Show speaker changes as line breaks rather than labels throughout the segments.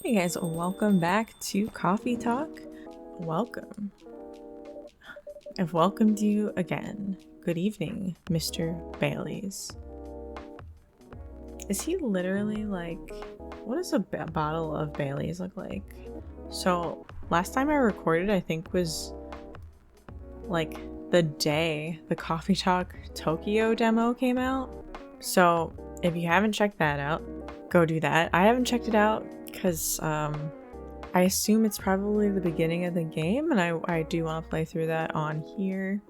Hey guys, welcome back to Coffee Talk. Welcome. I've welcomed you again. Good evening, Mr. Bailey's. Is he literally like, what does a bottle of Bailey's look like? So last time I recorded, I think was like the day the Coffee Talk Tokyo demo came out. So if you haven't checked that out, go do that. I haven't checked it out because I assume it's probably the beginning of the game, and I do want to play through that on here.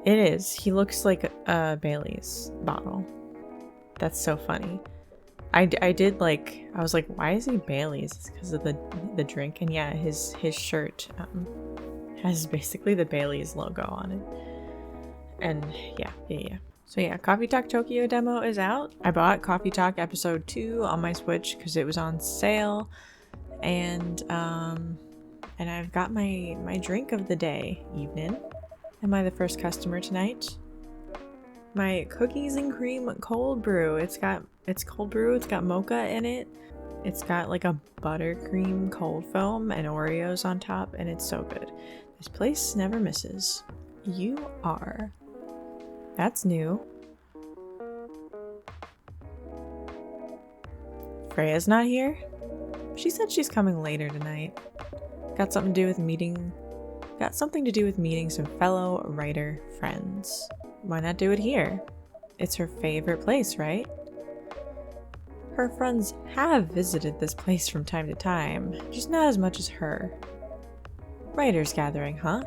It is. He looks like a Bailey's bottle. That's so funny. I did like, I was like, why is he Bailey's? It's because of the drink, and yeah, his shirt has basically the Bailey's logo on it. And yeah. So yeah, Coffee Talk Tokyo demo is out. I bought Coffee Talk episode 2 on my Switch because it was on sale. And I've got my drink of the day, evening. Am I the first customer tonight? My cookies and cream cold brew. It's cold brew, it's got mocha in it. It's got like a buttercream cold foam and Oreos on top, and it's so good. This place never misses. You are. That's new. Freya's not here? She said she's coming later tonight. Got something to do with meeting some fellow writer friends. Why not do it here? It's her favorite place, right? Her friends have visited this place from time to time, just not as much as her. Writers gathering, huh?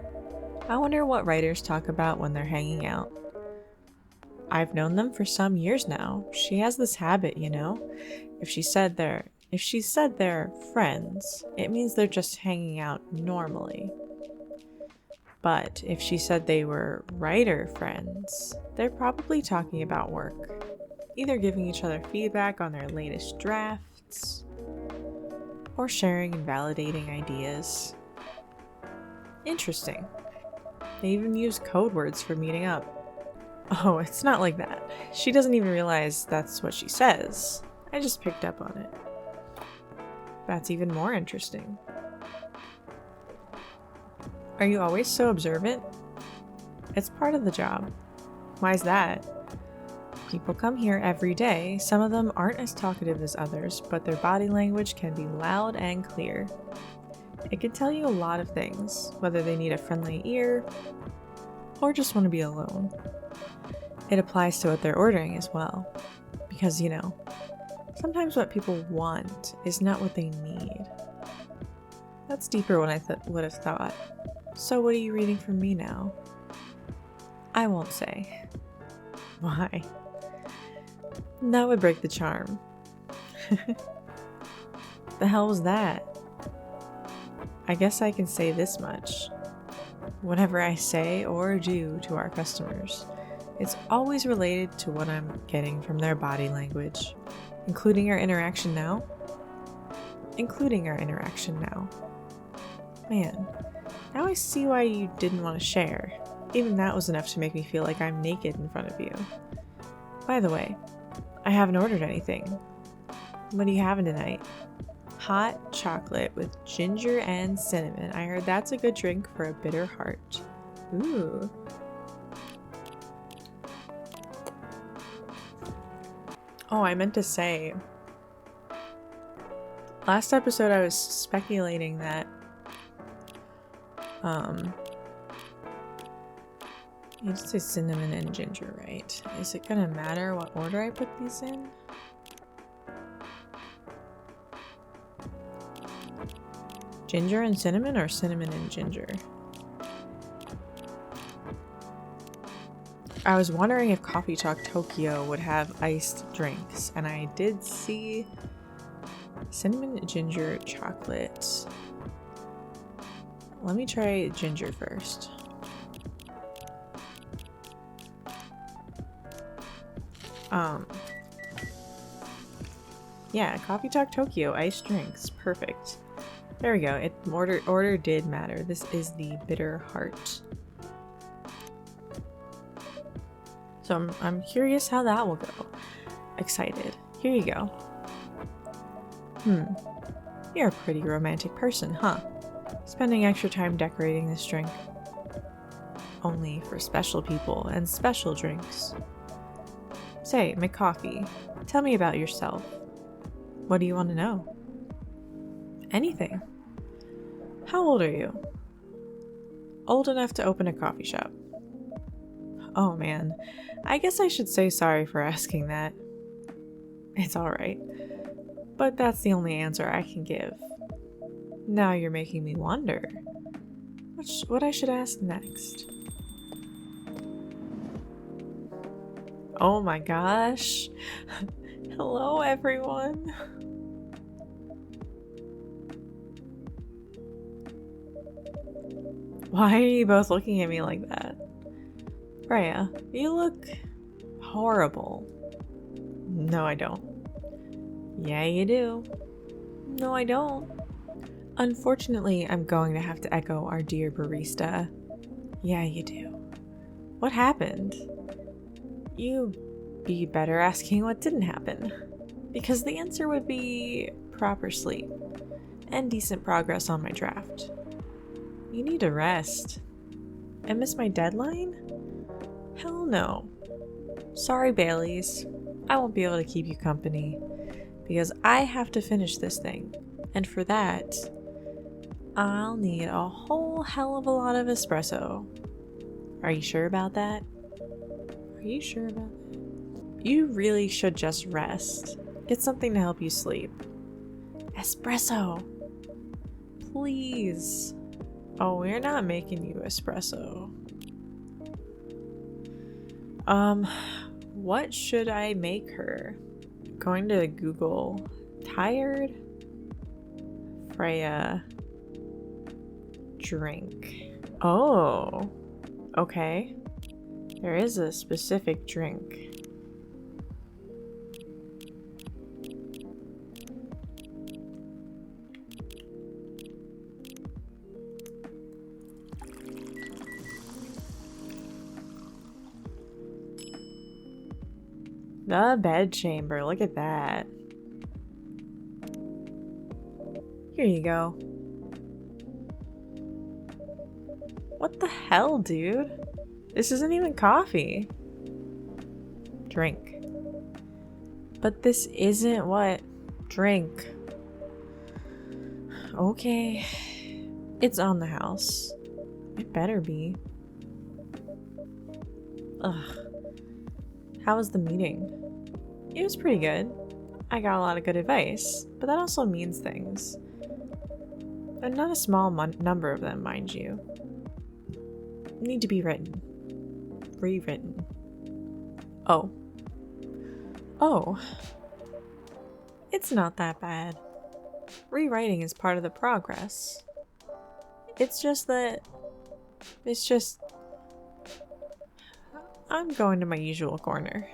I wonder what writers talk about when they're hanging out. I've known them for some years now. She has this habit, you know? If she said they're friends, it means they're just hanging out normally. But if she said they were writer friends, they're probably talking about work. Either giving each other feedback on their latest drafts, or sharing and validating ideas. Interesting. They even use code words for meeting up. Oh, it's not like that. She doesn't even realize that's what she says. I just picked up on it. That's even more interesting. Are you always so observant? It's part of the job. Why's that? People come here every day. Some of them aren't as talkative as others, but their body language can be loud and clear. It can tell you a lot of things, whether they need a friendly ear or just want to be alone. It applies to what they're ordering as well. Because, you know, sometimes what people want is not what they need. That's deeper than I would have thought. So what are you reading from me now? I won't say. Why? That would break the charm. The hell was that? I guess I can say this much. Whatever I say or do to our customers, it's always related to what I'm getting from their body language, including our interaction now. Man, now I see why you didn't want to share. Even that was enough to make me feel like I'm naked in front of you. By the way, I haven't ordered anything. What are you having tonight? Hot chocolate with ginger and cinnamon. I heard that's a good drink for a bitter heart. Ooh. Oh, I meant to say, last episode I was speculating that you just say cinnamon and ginger, right? Is it gonna matter what order I put these in? Ginger and cinnamon or cinnamon and ginger? I was wondering if Coffee Talk Tokyo would have iced drinks, and I did see cinnamon ginger chocolate. Let me try ginger first. Yeah, Coffee Talk Tokyo iced drinks, perfect. There we go. Order did matter. This is the bitter heart. So I'm curious how that will go. Excited. Here you go. You're a pretty romantic person, huh? Spending extra time decorating this drink. Only for special people and special drinks. Say, McCoffee, tell me about yourself. What do you want to know? Anything. How old are you? Old enough to open a coffee shop. Oh man, I guess I should say sorry for asking that. It's alright, but that's the only answer I can give. Now you're making me wonder what I should ask next. Oh my gosh. Hello everyone. Why are you both looking at me like that? Freya, you look horrible. No, I don't. Yeah, you do. No, I don't. Unfortunately, I'm going to have to echo our dear barista. Yeah, you do. What happened? You'd be better asking what didn't happen. Because the answer would be proper sleep and decent progress on my draft. You need to rest. I missed my deadline? Hell no. Sorry, Baileys. I won't be able to keep you company because I have to finish this thing. And for that, I'll need a whole hell of a lot of espresso. Are you sure about that? Are you sure about that? You really should just rest. Get something to help you sleep. Espresso. Please. Oh, we're not making you espresso. What should I make her? Going to Google. Tired? Freya. Drink. Oh. Okay. There is a specific drink. The bedchamber, look at that. Here you go. What the hell, dude? This isn't even coffee. Drink. But this isn't what? Drink. Okay. It's on the house. It better be. Ugh. How was the meeting? It was pretty good. I got a lot of good advice, but that also means things. And not a small number of them, mind you. Need to be written. Rewritten. Oh. Oh. It's not that bad. Rewriting is part of the progress. It's just that... I'm going to my usual corner.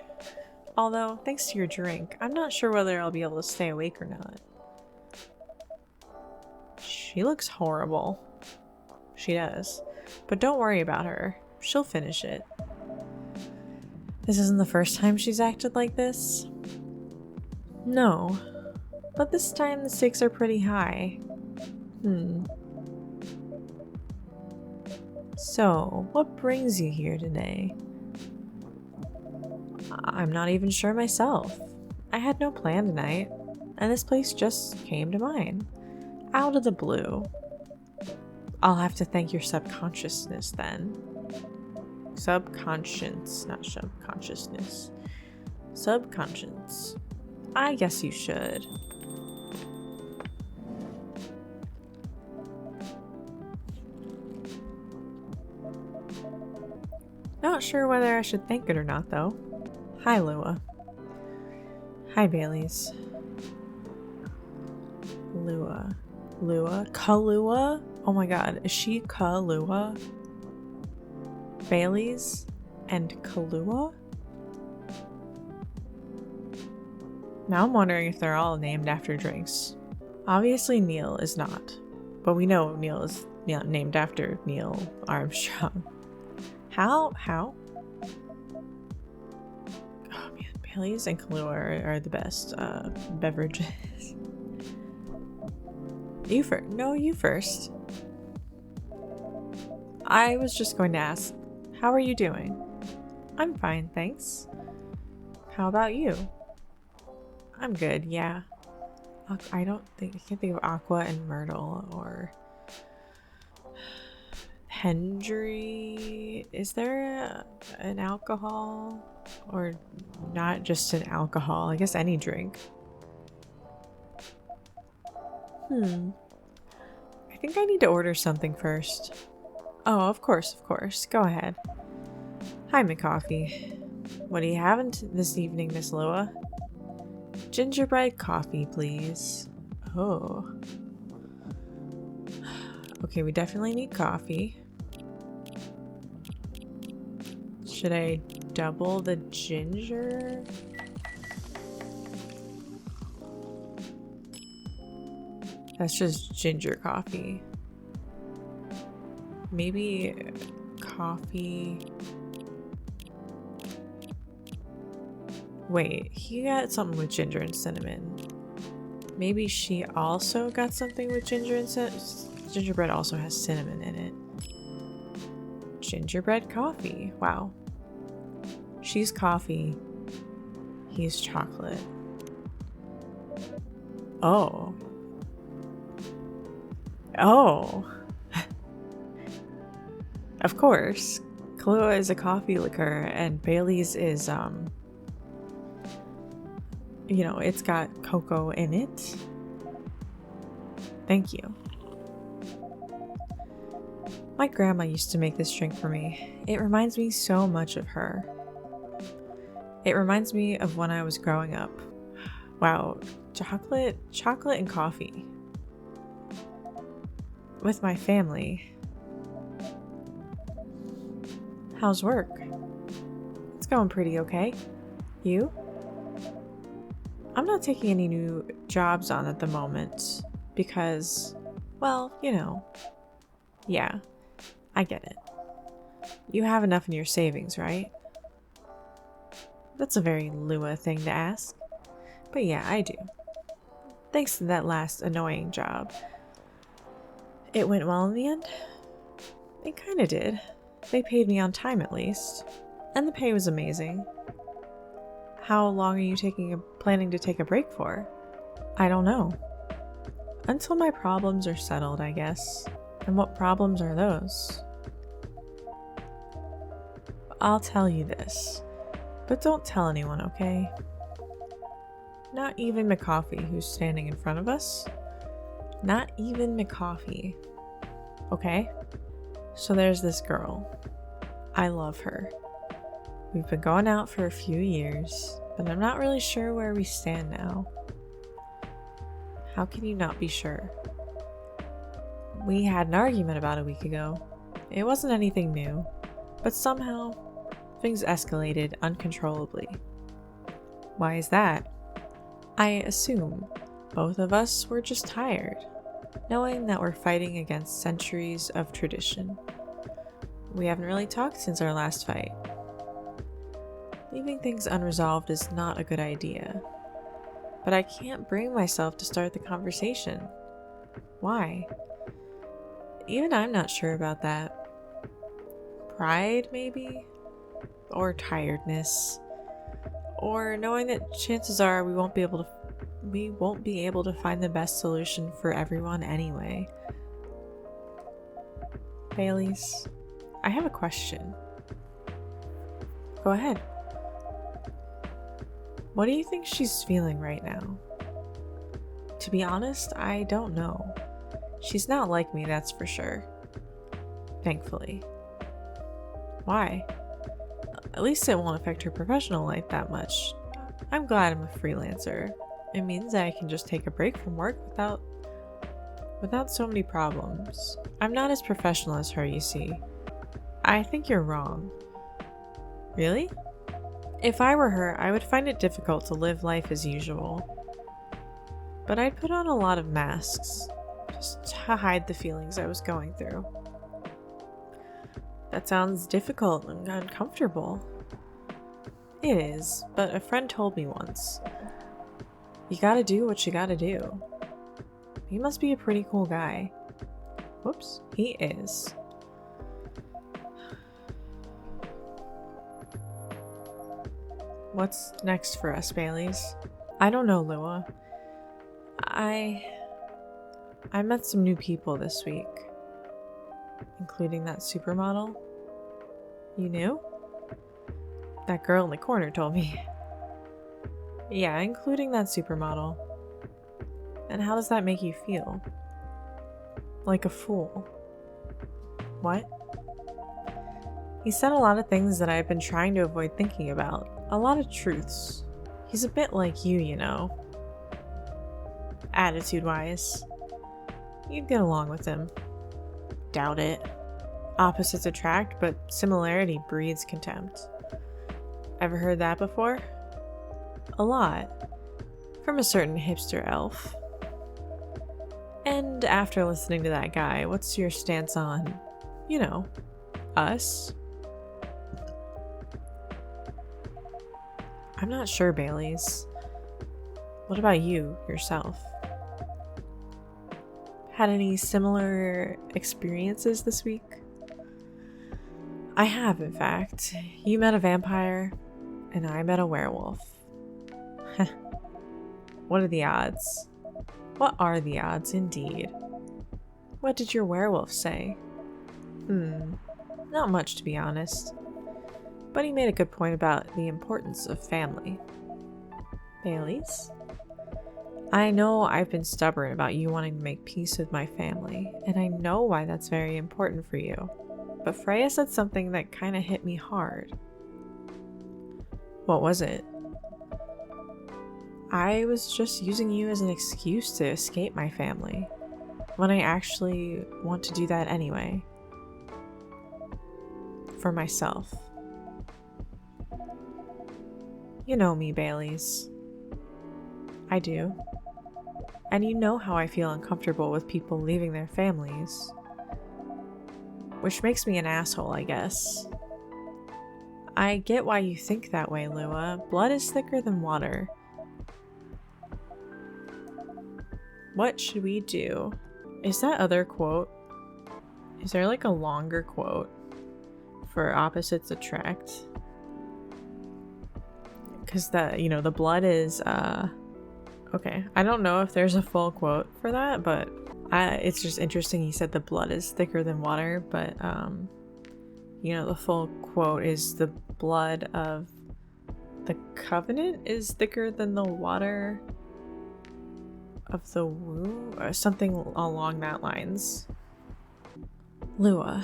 Although, thanks to your drink, I'm not sure whether I'll be able to stay awake or not. She looks horrible. She does. But don't worry about her. She'll finish it. This isn't the first time she's acted like this. No. But this time the stakes are pretty high. So, what brings you here today? I'm not even sure myself. I had no plan tonight, and this place just came to mind. Out of the blue. I'll have to thank your subconsciousness then. Subconscious, not subconsciousness. Subconscious. I guess you should. Not sure whether I should thank it or not, though. Hi, Lua. Hi, Baileys. Lua. Kalua? Oh my god, is she Kalua? Baileys and Kalua? Now I'm wondering if they're all named after drinks. Obviously Neil is not, but we know Neil is named after Neil Armstrong. How? Oh man, Baileys and Kahlua are the best beverages. You first. No, you first. I was just going to ask, how are you doing? I'm fine, thanks. How about you? I'm good, yeah. I can't think of Aqua and Myrtle or Hendry. Is there an alcohol? Or not just an alcohol? I guess any drink. I think I need to order something first. Oh, of course. Go ahead. Hi, McCoffee. What are you having this evening, Miss Loa? Gingerbread coffee, please. Oh. Okay, we definitely need coffee. Should I double the ginger? That's just ginger coffee. Maybe coffee. Wait, he got something with ginger and cinnamon. Maybe she also got something with ginger and cinnamon. Gingerbread also has cinnamon in it. Gingerbread coffee. Wow. She's coffee. He's chocolate. Oh. Oh. Of course. Kahlua is a coffee liqueur and Bailey's is, you know, it's got cocoa in it. Thank you. My grandma used to make this drink for me. It reminds me so much of her. It reminds me of when I was growing up. Wow, chocolate and coffee. With my family. How's work? It's going pretty okay. You? I'm not taking any new jobs on at the moment because, well, you know. Yeah, I get it. You have enough in your savings, right? That's a very Lua thing to ask. But yeah, I do. Thanks to that last annoying job. It went well in the end? It kinda did. They paid me on time at least. And the pay was amazing. How long are you planning to take a break for? I don't know. Until my problems are settled, I guess. And what problems are those? I'll tell you this. But don't tell anyone, okay? Not even McCoffee, who's standing in front of us. Not even McCoffee. Okay? So there's this girl. I love her. We've been going out for a few years, but I'm not really sure where we stand now. How can you not be sure? We had an argument about a week ago. It wasn't anything new, but somehow things escalated uncontrollably. Why is that? I assume both of us were just tired, knowing that we're fighting against centuries of tradition. We haven't really talked since our last fight. Leaving things unresolved is not a good idea, but I can't bring myself to start the conversation. Why? Even I'm not sure about that. Pride, maybe? Or tiredness. Or knowing that chances are we won't be able to find the best solution for everyone anyway. Bailey's, I have a question. Go ahead. What do you think she's feeling right now? To be honest, I don't know. She's not like me, that's for sure. Thankfully. Why? At least it won't affect her professional life that much. I'm glad I'm a freelancer. It means that I can just take a break from work without so many problems. I'm not as professional as her, you see. I think you're wrong. Really? If I were her, I would find it difficult to live life as usual. But I'd put on a lot of masks, just to hide the feelings I was going through. That sounds difficult and uncomfortable. It is, but a friend told me once, you gotta do what you gotta do. He must be a pretty cool guy. Whoops, he is. What's next for us, Baileys? I don't know, Lua. I met some new people this week, including that supermodel. You knew? That girl in the corner told me. Yeah, including that supermodel. And how does that make you feel? Like a fool. What? He said a lot of things that I've been trying to avoid thinking about. A lot of truths. He's a bit like you know. Attitude-wise. You'd get along with him. Doubt it. Opposites attract, but similarity breeds contempt. Ever heard that before? A lot. From a certain hipster elf. And after listening to that guy, what's your stance on, you know, us? I'm not sure, Baileys. What about you, yourself? Had any similar experiences this week? I have, in fact. You met a vampire, and I met a werewolf. What are the odds? What are the odds, indeed? What did your werewolf say? Not much, to be honest. But he made a good point about the importance of family. Baileys? I know I've been stubborn about you wanting to make peace with my family, and I know why that's very important for you. But Freya said something that kind of hit me hard. What was it? I was just using you as an excuse to escape my family, when I actually want to do that anyway. For myself. You know me, Baileys. I do. And you know how I feel uncomfortable with people leaving their families. Which makes me an asshole, I guess. I get why you think that way, Lua. Blood is thicker than water. What should we do? Is that other quote? Is there like a longer quote for opposites attract? Because the blood is, okay. I don't know if there's a full quote for that, but it's just interesting he said the blood is thicker than water, but, the full quote is the blood of the covenant is thicker than the water of the womb, or something along that lines. Lua.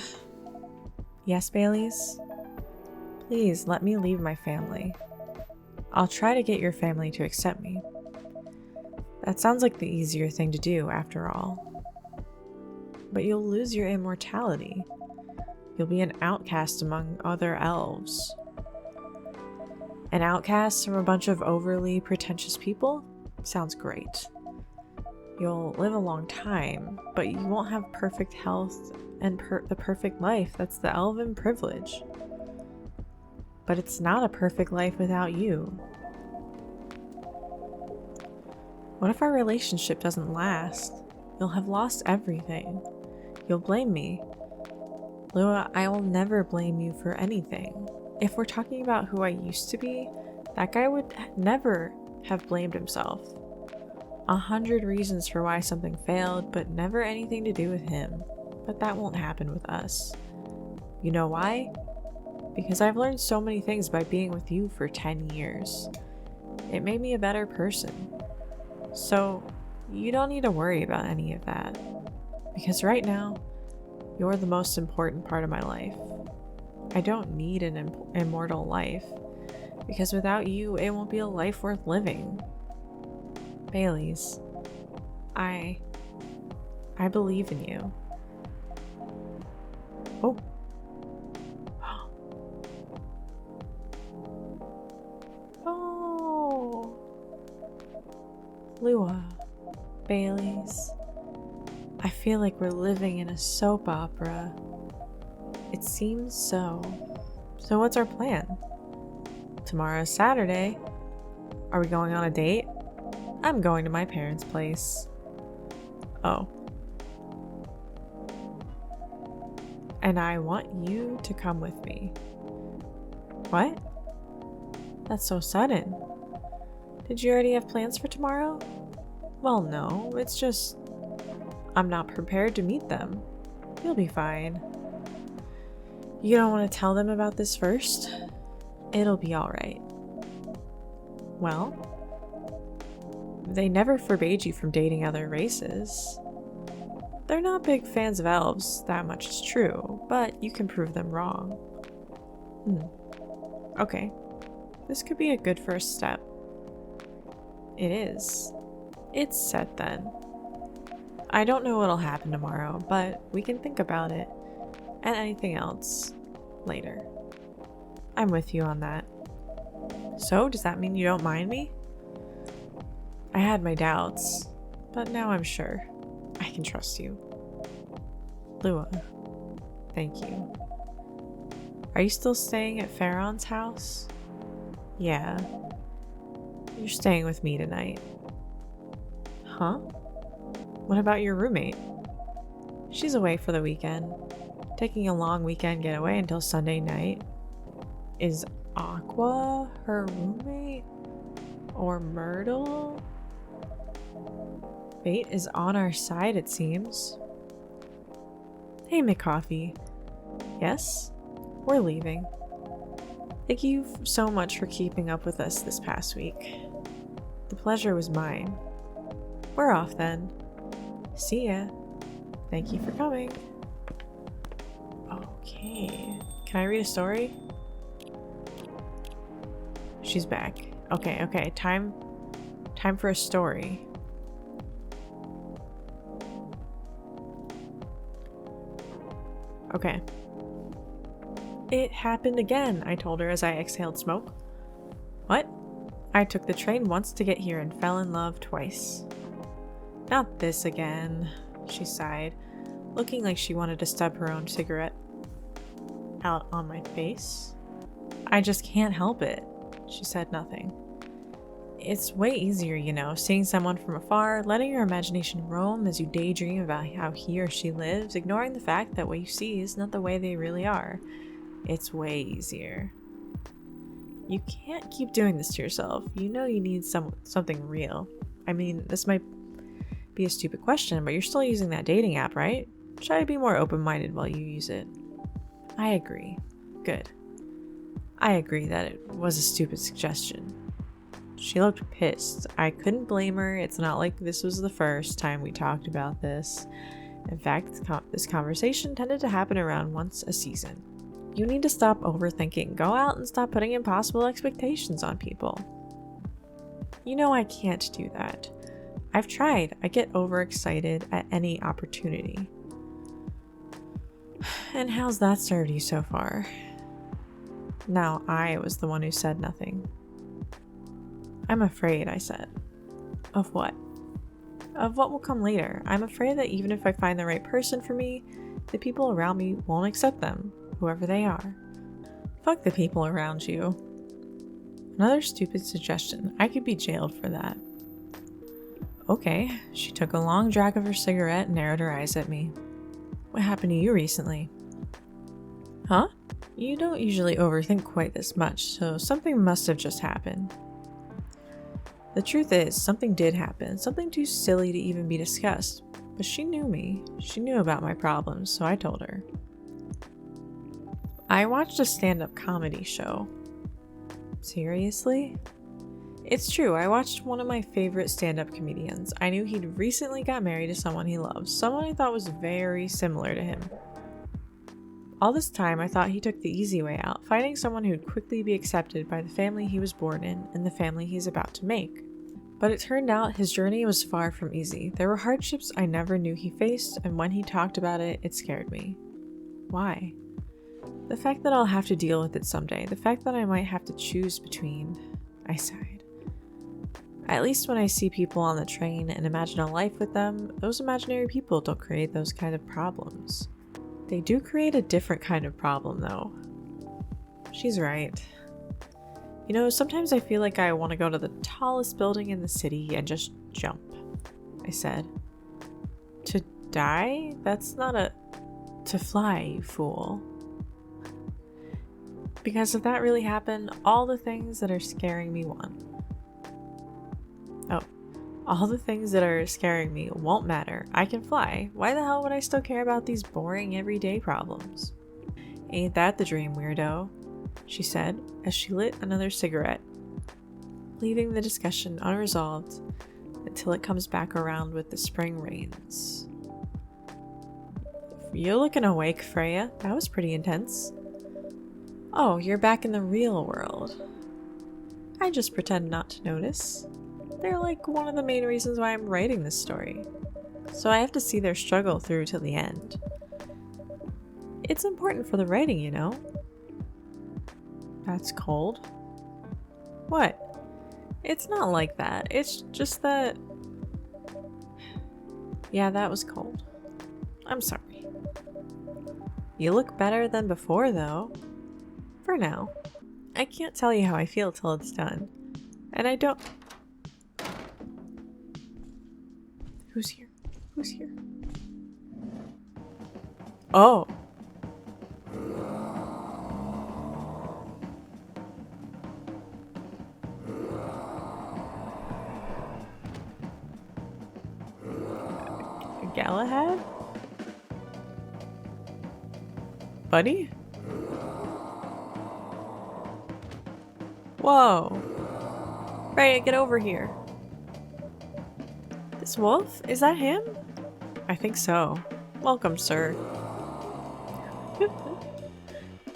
Yes, Baileys? Please let me leave my family. I'll try to get your family to accept me. That sounds like the easier thing to do, after all. But you'll lose your immortality. You'll be an outcast among other elves. An outcast from a bunch of overly pretentious people? Sounds great. You'll live a long time, but you won't have perfect health and the perfect life. That's the elven privilege. But it's not a perfect life without you. What if our relationship doesn't last? You'll have lost everything. You'll blame me. Lua, I will never blame you for anything. If we're talking about who I used to be, that guy would never have blamed himself. 100 reasons for why something failed, but never anything to do with him. But that won't happen with us. You know why? Because I've learned so many things by being with you for 10 years. It made me a better person. So, you don't need to worry about any of that. Because right now, you're the most important part of my life. I don't need an immortal life. Because without you, it won't be a life worth living. Baileys, I believe in you. Oh. Oh. Lua, Baileys, I feel like we're living in a soap opera. It seems so. So what's our plan? Tomorrow's Saturday. Are we going on a date? I'm going to my parents' place. Oh. And I want you to come with me. What? That's so sudden. Did you already have plans for tomorrow? Well, no, it's just I'm not prepared to meet them. You'll be fine. You don't want to tell them about this first? It'll be alright. Well, they never forbade you from dating other races. They're not big fans of elves, that much is true, but you can prove them wrong. Okay. This could be a good first step. It is. It's set then. I don't know what'll happen tomorrow, but we can think about it and anything else later. I'm with you on that. So, does that mean you don't mind me? I had my doubts, but now I'm sure. I can trust you. Lua, thank you. Are you still staying at Farron's house? Yeah. You're staying with me tonight. Huh? What about your roommate? She's away for the weekend. Taking a long weekend getaway until Sunday night. Is Aqua her roommate? Or Myrtle? Fate is on our side, it seems. Hey, McCoffee. Yes? We're leaving. Thank you so much for keeping up with us this past week. The pleasure was mine. We're off then. See ya. Thank you for coming. Okay. Can I read a story? She's back. Okay. Time for a story. Okay. It happened again, I told her as I exhaled smoke. What? I took the train once to get here and fell in love twice. Not this again, she sighed, looking like she wanted to stub her own cigarette out on my face. I just can't help it. She said nothing. It's way easier, you know, seeing someone from afar, letting your imagination roam as you daydream about how he or she lives, ignoring the fact that what you see is not the way they really are. It's way easier. You can't keep doing this to yourself. You know you need something real. I mean, this might be a stupid question, but you're still using that dating app, right? Try to be more open-minded while you use it. I agree. Good. I agree that it was a stupid suggestion. She looked pissed. I couldn't blame her. It's not like this was the first time we talked about this. In fact, this conversation tended to happen around once a season. You need to stop overthinking. Go out and stop putting impossible expectations on people. You know I can't do that. I've tried. I get overexcited at any opportunity. And how's that served you so far? Now I was the one who said nothing. I'm afraid, I said. Of what? Of what will come later. I'm afraid that even if I find the right person for me, the people around me won't accept them, whoever they are. Fuck the people around you. Another stupid suggestion. I could be jailed for that. Okay. She took a long drag of her cigarette and narrowed her eyes at me. What happened to you recently? Huh? You don't usually overthink quite this much, so something must have just happened. The truth is, something did happen, something too silly to even be discussed. But she knew me. She knew about my problems, so I told her. I watched a stand-up comedy show. Seriously? It's true, I watched one of my favorite stand-up comedians. I knew he'd recently got married to someone he loves, someone I thought was very similar to him. All this time, I thought he took the easy way out, finding someone who'd quickly be accepted by the family he was born in and the family he's about to make. But it turned out his journey was far from easy. There were hardships I never knew he faced, and when he talked about it, it scared me. Why? The fact that I'll have to deal with it someday, the fact that I might have to choose between... I sighed. At least when I see people on the train and imagine a life with them, those imaginary people don't create those kind of problems. They do create a different kind of problem, though. She's right. You know, sometimes I feel like I want to go to the tallest building in the city and just jump, I said. To die? That's not a... To fly, you fool. Because if that really happened, all the things that are scaring me won. Oh. All the things that are scaring me won't matter. I can fly. Why the hell would I still care about these boring everyday problems? Ain't that the dream, weirdo? She said as she lit another cigarette, leaving the discussion unresolved until it comes back around with the spring rains. You're looking awake, Freya. That was pretty intense. Oh, you're back in the real world. I just pretend not to notice. They're like one of the main reasons why I'm writing this story. So I have to see their struggle through till the end. It's important for the writing, you know? That's cold. What? It's not like that. It's just that... Yeah, that was cold. I'm sorry. You look better than before, though. For now. I can't tell you how I feel till it's done. And I don't... Who's here? Who's here? Oh! Galahad? Buddy? Whoa. Freya, get over here. This wolf? Is that him? I think so. Welcome, sir.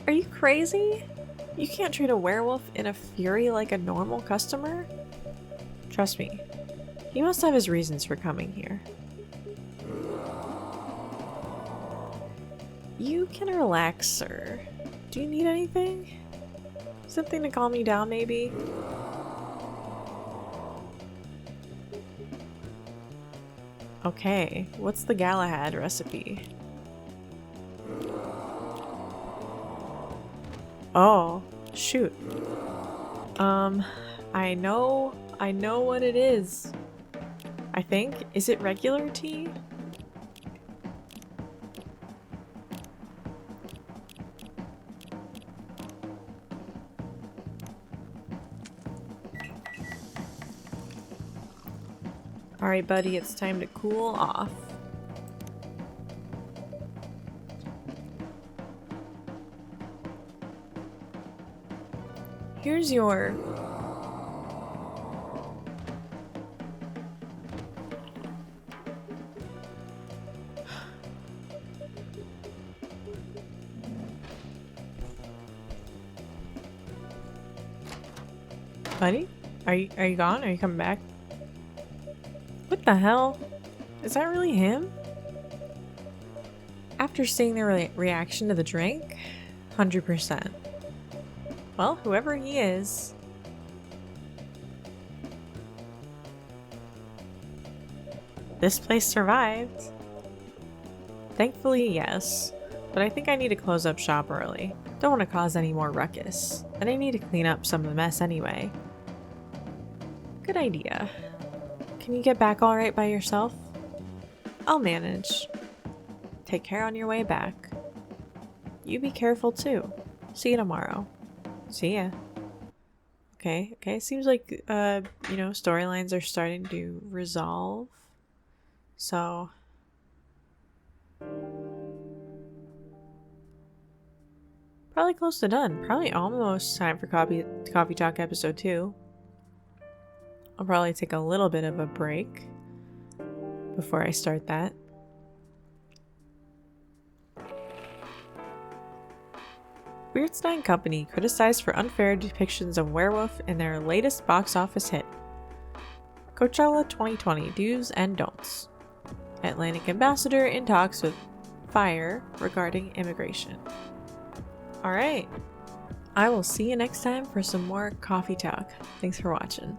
Are you crazy? You can't treat a werewolf in a fury like a normal customer? Trust me. He must have his reasons for coming here. You can relax, sir. Do you need anything? Something to calm you down, maybe? Okay, what's the Galahad recipe? Oh, shoot. I know what it is. I think. Is it regular tea? Alright, buddy, it's time to cool off. Here's your... Buddy? Are you gone? Are you coming back? What the hell? Is that really him? After seeing their reaction to the drink? 100%. Well, whoever he is... This place survived. Thankfully, yes. But I think I need to close up shop early. Don't want to cause any more ruckus. And I need to clean up some of the mess anyway. Good idea. Can you get back alright by yourself? I'll manage. Take care on your way back. You be careful too. See you tomorrow. See ya. Okay. Seems like, you know, storylines are starting to resolve. So... Probably close to done. Probably almost time for Coffee Talk episode 2. I'll probably take a little bit of a break before I start that. Weirdstein Company criticized for unfair depictions of Werewolf in their latest box office hit. Coachella 2020 do's and don'ts. Atlantic ambassador in talks with Fire regarding immigration. Alright, I will see you next time for some more Coffee Talk. Thanks for watching.